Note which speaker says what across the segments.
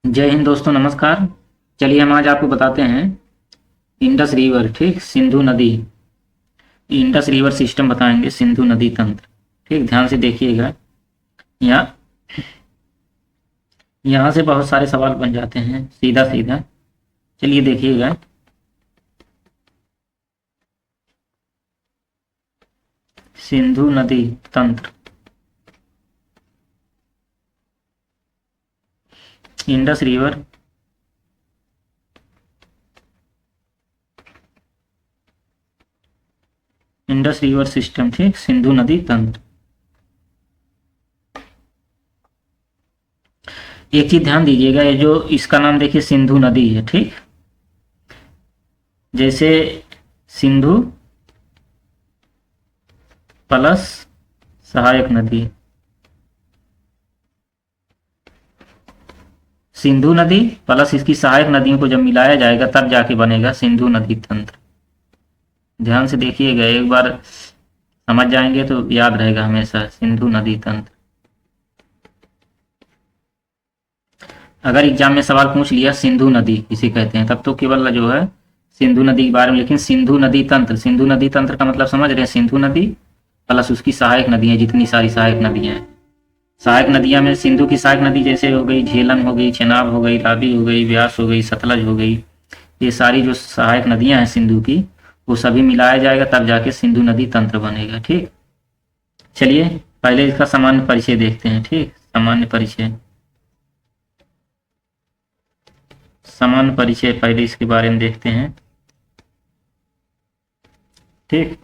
Speaker 1: जय हिंद दोस्तों, नमस्कार। चलिए हम आज आपको बताते हैं इंडस रिवर, ठीक, सिंधु नदी। इंडस रिवर सिस्टम बताएंगे, सिंधु नदी तंत्र। ठीक, ध्यान से देखिएगा। यहाँ यहाँ से बहुत सारे सवाल बन जाते हैं सीधा सीधा। चलिए देखिएगा। सिंधु नदी तंत्र, Indus river Indus river system, ठीक, सिंधु नदी तंत्र। एक चीज ध्यान दीजिएगा, ये जो इसका नाम देखिए सिंधु नदी है, ठीक। जैसे सिंधु प्लस सहायक नदी, सिंधु नदी प्लस इसकी सहायक नदियों को जब मिलाया जाएगा तब जाके बनेगा सिंधु नदी तंत्र। ध्यान से देखिएगा, एक बार समझ जाएंगे तो याद रहेगा हमेशा, सिंधु नदी तंत्र। अगर एग्जाम में सवाल पूछ लिया सिंधु नदी किसे कहते हैं, तब तो केवल जो है सिंधु नदी के बारे में, लेकिन सिंधु नदी तंत्र, सिंधु नदी तंत्र का मतलब समझ रहे हैं, सिंधु नदी प्लस उसकी सहायक नदियां, जितनी सारी सहायक नदियां हैं। सहायक नदियां में सिंधु की सहायक नदी जैसे हो गई झेलम, हो गई चेनाब, हो गई रावी, हो गई व्यास, हो गई सतलज, हो गई। ये सारी जो सहायक नदियां हैं सिंधु की, वो सभी मिलाया जाएगा तब जाके सिंधु नदी तंत्र बनेगा, ठीक। चलिए पहले इसका सामान्य परिचय देखते हैं, ठीक। सामान्य परिचय पहले इसके बारे में देखते हैं, ठीक।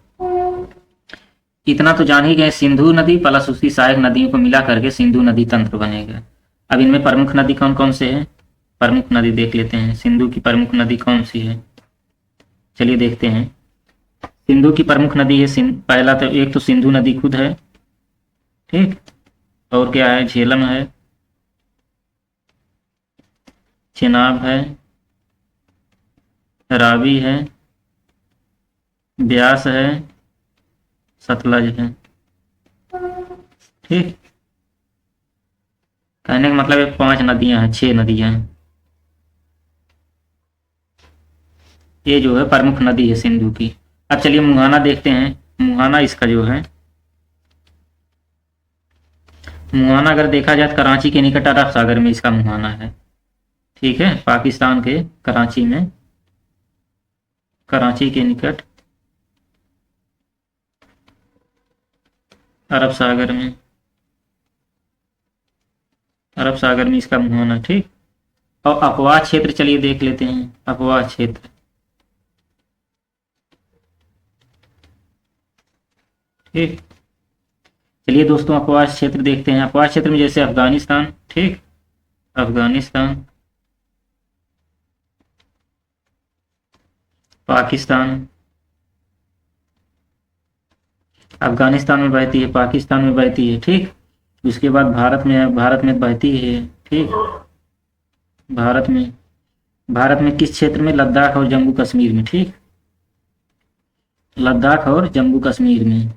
Speaker 1: इतना तो जान ही गए, सिंधु नदी प्लस उसकी सहायक नदियों को मिला करके सिंधु नदी तंत्र बनेगा। अब इनमें प्रमुख नदी कौन कौन से हैं, प्रमुख नदी देख लेते हैं। सिंधु की प्रमुख नदी कौन सी है, चलिए देखते हैं। सिंधु की प्रमुख नदी है, पहला तो एक तो सिंधु नदी खुद है, ठीक। और क्या है, झेलम है, चेनाब है, रावी है, ब्यास है, सतलज है, ठीक। कहने का मतलब है 5 नदियां हैं, 6 नदियां हैं। ये जो है प्रमुख नदी है सिंधु की। अब चलिए मुहाना देखते हैं। मुहाना इसका जो है, मुहाना अगर देखा जाए तो कराची के निकट अरब सागर में इसका मुहाना है, ठीक है। पाकिस्तान के कराची में, कराची के निकट अरब सागर में, अरब सागर में इसका मुहाना, ठीक। और अपवाद क्षेत्र चलिए देख लेते हैं। अपवाद क्षेत्र, ठीक। चलिए दोस्तों अपवाद क्षेत्र देखते हैं। अपवाद क्षेत्र में जैसे अफगानिस्तान, ठीक, अफगानिस्तान, पाकिस्तान, अफगानिस्तान में बहती है, पाकिस्तान में बहती है, ठीक। उसके बाद भारत में है, भारत में बहती है, ठीक। भारत में किस क्षेत्र में, लद्दाख और जम्मू कश्मीर में, ठीक। लद्दाख और जम्मू कश्मीर में,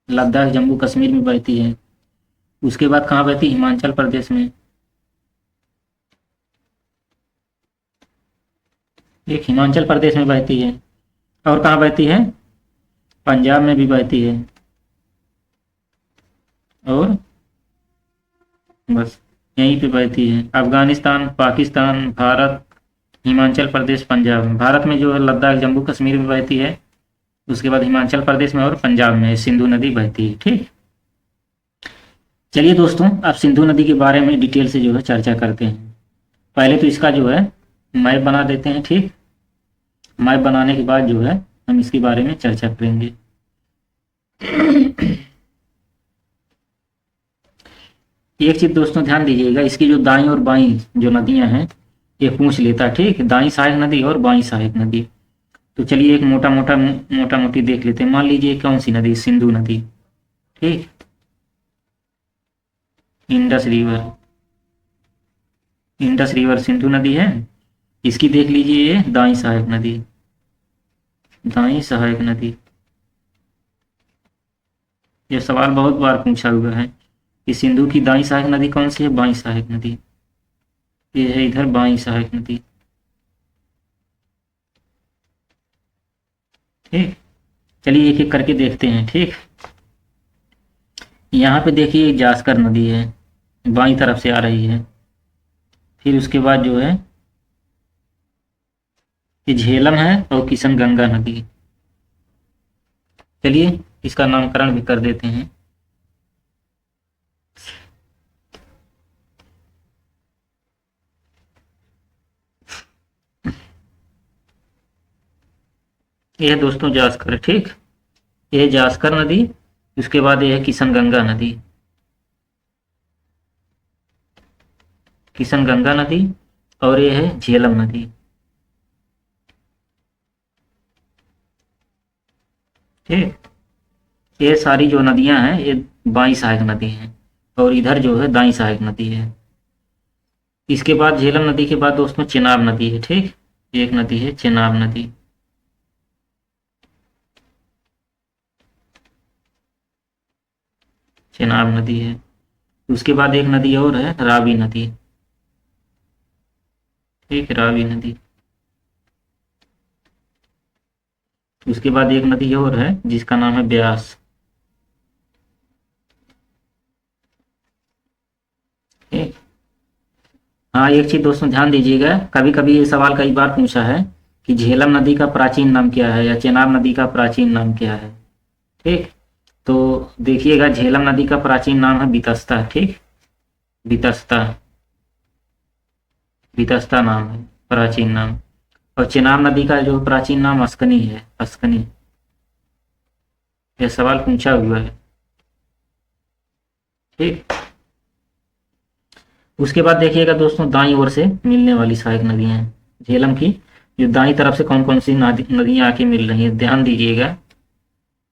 Speaker 1: लद्दाख जम्मू कश्मीर में बहती है। उसके बाद कहाँ बहती है, हिमाचल प्रदेश में, एक हिमाचल प्रदेश में बहती है। और कहाँ बहती है, पंजाब में भी बहती है। और बस यहीं पे बहती है। अफगानिस्तान, पाकिस्तान, भारत, हिमाचल प्रदेश, पंजाब। भारत में जो है लद्दाख जम्मू कश्मीर में बहती है। उसके बाद हिमाचल प्रदेश में और पंजाब में सिंधु नदी बहती है, ठीक। चलिए दोस्तों अब सिंधु नदी के बारे में डिटेल से जो है चर्चा करते हैं। पहले तो इसका जो है मैप बना देते हैं, ठीक। मैप बनाने के बाद जो है हम इसके बारे में चर्चा करेंगे। एक चीज दोस्तों ध्यान दीजिएगा, इसकी जो दाई और बाई जो नदियां हैं ये पूछ लेता, ठीक। दाई सहायक नदी और बाई सहायक नदी। तो चलिए एक मोटा मोटी देख लेते हैं। मान लीजिए कौन सी नदी, सिंधु नदी, ठीक। Indus river, Indus river Sindhu नदी है। इसकी देख लीजिए ये दाई सहायक नदी, दाई सहायक नदी। ये सवाल बहुत बार पूछा हुआ है कि सिंधु की दाई सहायक नदी कौन सी है, बाई सहायक नदी। ये है इधर बाई सहायक नदी। ठीक, चलिए एक एक करके देखते हैं। ठीक, यहाँ पे देखिए जास्कर नदी है, बाई तरफ से आ रही है। फिर उसके बाद जो है ये झेलम है और किशन गंगा नदी। चलिए इसका नामकरण भी कर देते हैं। ये है दोस्तों जास्कर। ठीक, ये है जास्कर नदी, उसके बाद ये है किशन गंगा नदी। किशन गंगा नदी और ये है झेलम नदी। ठीक, ये सारी जो नदियां हैं ये बाई सहायक नदी हैं और इधर जो है दाई सहायक नदी है। इसके बाद झेलम नदी के बाद दोस्तों चेनाब नदी है। ठीक, एक नदी है चेनाब नदी। चेनाब नदी है। उसके बाद एक नदी और है रावी नदी। ठीक, रावी नदी। उसके बाद एक नदी और है जिसका नाम है ब्यास। ठीक, हाँ एक चीज दोस्तों ध्यान दीजिएगा, कभी कभी ये सवाल कई बार पूछा है कि झेलम नदी का प्राचीन नाम क्या है या चेनाब नदी का प्राचीन नाम क्या है। ठीक, तो देखिएगा झेलम नदी का प्राचीन नाम है बितस्ता। ठीक, बितस्ता, बितस्ता नाम है प्राचीन नाम। और चेनाब नदी का जो प्राचीन नाम अस्कनी है, अस्कनी। यह सवाल पूछा हुआ है। ठीक, उसके बाद देखिएगा दोस्तों दाईं ओर से मिलने वाली सहायक नदियां हैं झेलम की, जो दाईं तरफ से कौन कौन सी नदियां आके मिल रही हैं ध्यान दीजिएगा।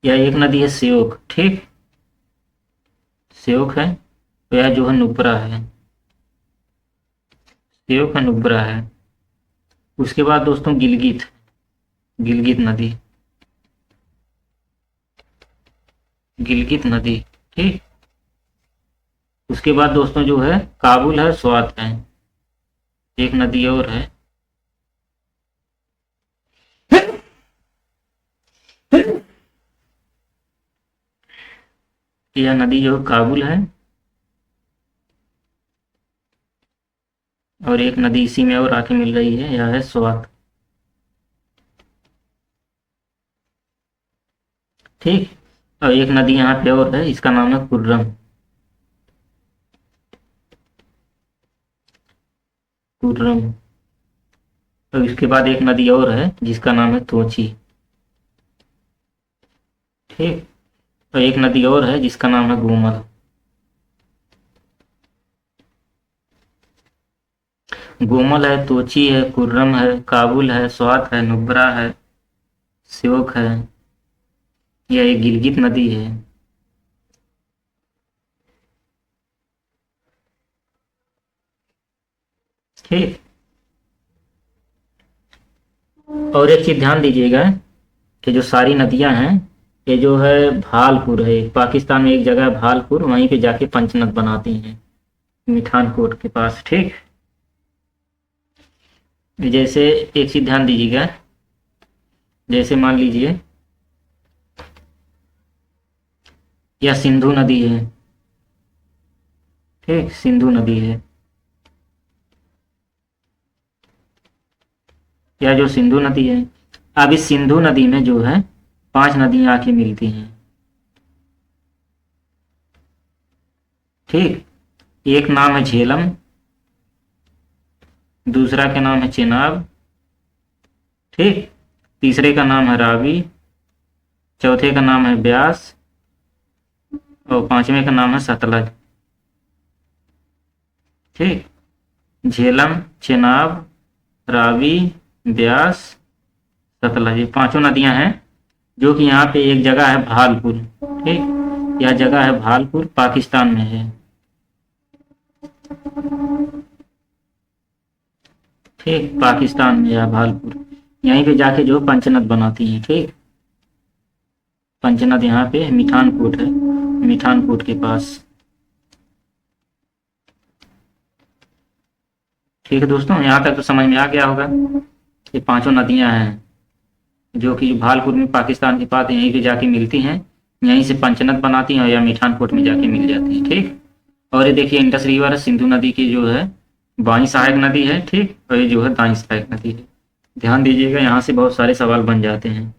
Speaker 1: यह एक नदी है श्योक। ठीक, श्योक है, तो यह जो है नुब्रा है, श्योक है नुब्रा है। उसके बाद दोस्तों गिलगित, गिलगित नदी, गिलगित नदी। ठीक, उसके बाद दोस्तों जो है काबुल है, स्वात है, एक नदी और है। यह नदी जो काबुल है और एक नदी इसी में और आके मिल रही है, यह है स्वात। ठीक, और एक नदी यहाँ पे और है, इसका नाम है कुर्रम, कुर्रम। और इसके बाद एक नदी और है जिसका नाम है तोची। ठीक, और एक नदी और है जिसका नाम है गोमल। गोमल है, तोची है, कुर्रम है, काबुल है, स्वात है, नुब्रा है, श्योक है। यह एक गिलगित नदी है। ठीक, और एक चीज ध्यान दीजिएगा कि जो सारी नदियां हैं ये जो है भालपुर है, पाकिस्तान में एक जगह है भालपुर, वहीं पे जाके पंचनद बनाती हैं मिठानकोट के पास। ठीक, जैसे एक चीज ध्यान दीजिएगा, जैसे मान लीजिए यह सिंधु नदी है। ठीक, सिंधु नदी है, यह जो सिंधु नदी है। अब इस सिंधु नदी में जो है 5 नदियां आके मिलती हैं। ठीक, एक नाम है झेलम, दूसरा का नाम है चेनाब। ठीक, तीसरे का नाम है रावी, चौथे का नाम है ब्यास और पांचवें का नाम है सतलज। ठीक, झेलम, चेनाब, रावी, ब्यास, सतलज, ये पांचों नदियां हैं जो कि यहाँ पे एक जगह है भालपुर। ठीक, यह जगह है भालपुर, पाकिस्तान में है। ठीक, पाकिस्तान में है भालपुर, यहीं पे जाके जो पंचनद बनाती हैं। ठीक, पंचनद यहाँ पे मिठानकोट है, मिठानकोट के पास। ठीक है दोस्तों, यहाँ तक तो समझ में आ गया होगा। ये पांचों नदियां हैं जो कि भालपुर में पाकिस्तान के पास यहीं पे जाके मिलती हैं, यहीं से पंचनद बनाती हैं या मीठानकोट में जाके मिल जाती हैं। ठीक, और ये देखिए इंडस रिवर सिंधु नदी की जो है बाईं सहायक नदी है। ठीक, और ये जो है दाईं सहायक नदी है। ध्यान दीजिएगा, यहाँ से बहुत सारे सवाल बन जाते हैं।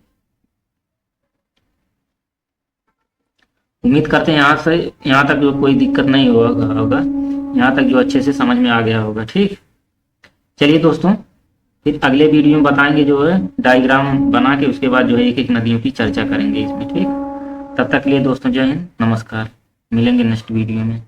Speaker 1: उम्मीद करते हैं यहाँ तक जो कोई दिक्कत नहीं होगा, यहाँ तक जो अच्छे से समझ में आ गया होगा। ठीक, चलिए दोस्तों, फिर अगले वीडियो में बताएंगे जो है डायग्राम बना के, उसके बाद जो है एक एक नदियों की चर्चा करेंगे इसमें। ठीक, तब तक के लिए दोस्तों जय हिंद, नमस्कार, मिलेंगे नेक्स्ट वीडियो में।